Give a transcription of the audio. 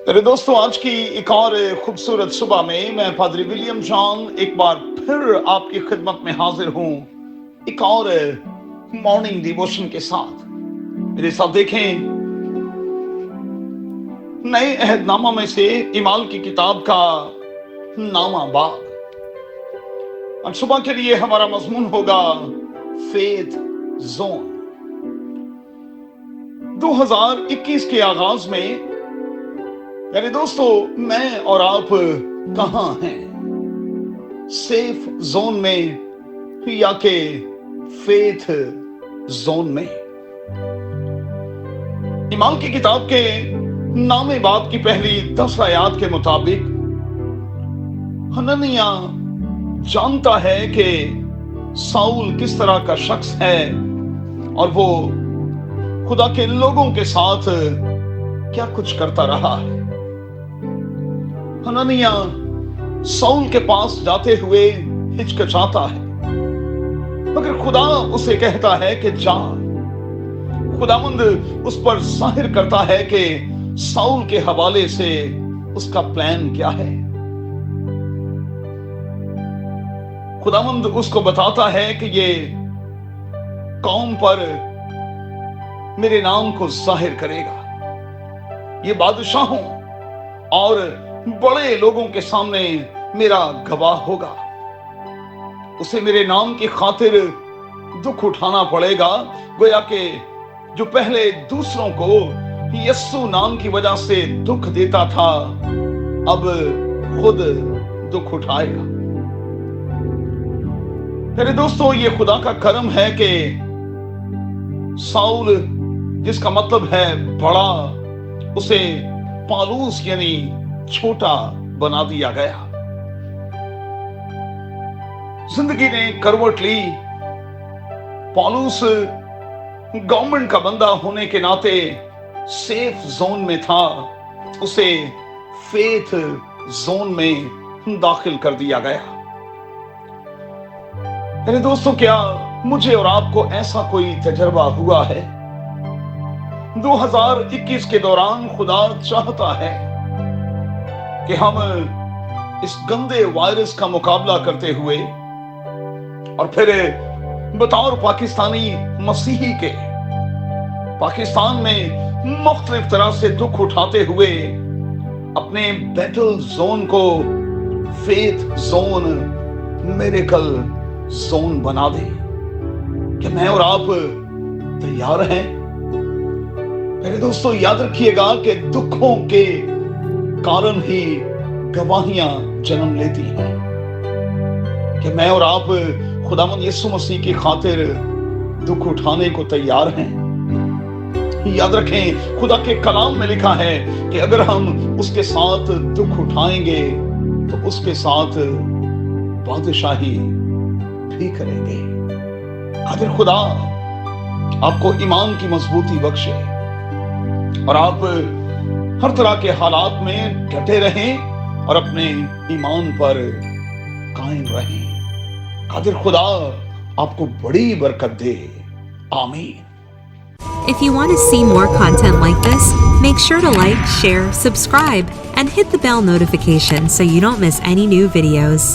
मेरे दोस्तों, आज की एक और खूबसूरत सुबह में मैं पादरी विलियम जॉन एक बार फिर आपकी खिदमत में हाजिर हूं, एक और मॉर्निंग डिवोशन के साथ। मेरे साथ देखें नए अहदनामा में से इमाल की किताब का नामा बाग। आज सुबह के लिए हमारा मजमून होगा फेथ जोन। 2021 के आगाज में यानी दोस्तों, मैं और आप कहां हैं? सेफ जोन में या के फेथ जोन में? इमाल की किताब के नामे बाब की पहली 10 आयात के मुताबिक हननिया जानता है कि साउल किस तरह का शख्स है और वो खुदा के लोगों के साथ क्या कुछ करता रहा है। हननिया साउल के पास जाते हुए हिचकिचाता है, मगर खुदा उसे कहता है कि जा। खुदावंद उस पर जाहिर करता है कि साउल के हवाले से उसका प्लान क्या है। खुदावंद उसको बताता है कि ये कौम पर मेरे नाम को जाहिर करेगा, ये बादशाहों और बड़े लोगों के सामने मेरा गवाह होगा। उसे मेरे नाम की खातिर दुख उठाना पड़ेगा, गोया कि जो पहले दूसरों को यस्सु नाम की वजह से दुख देता था, अब खुद दुख उठाएगा। मेरे दोस्तों, ये खुदा का करम है कि साउल, जिसका मतलब है बड़ा, उसे पालूस यानी छोटा बना दिया गया। जिंदगी ने करवट ली। पौलुस गवर्नमेंट का बंदा होने के नाते सेफ जोन में था, उसे फेथ जोन में दाखिल कर दिया गया। मेरे दोस्तों, क्या मुझे और आपको ऐसा कोई तजर्बा हुआ है? 2021 के दौरान खुदा चाहता है कि हम इस गंदे वायरस का मुकाबला करते हुए और फिर बतौर पाकिस्तानी मसीही के पाकिस्तान में मुख्तलिफ तरह से दुख उठाते हुए अपने बैटल जोन को फेथ जोन, मिरेकल जोन बना दे। क्या मैं और आप तैयार हैं? मेरे दोस्तों, याद रखिएगा कि दुखों के कारण ही गवाहियां जन्म लेती हैं। कि मैं और आप खुदावंद यीशु मसीह की खातिर दुख उठाने को तैयार हैं। याद रखें, खुदा के कलाम में लिखा है कि अगर हम उसके साथ दुख उठाएंगे तो उसके साथ बादशाही भी करेंगे। अगर खुदा आपको ईमान की मजबूती बख्शे और आप हर तरह के हालात में डटे रहें और अपने ईमान पर कायम रहें। कादिर खुदा आपको बड़ी बरकत दे। आमीन। If you want to see more content like this, make sure to like, share, subscribe, and hit the bell notification so you don't miss any new videos.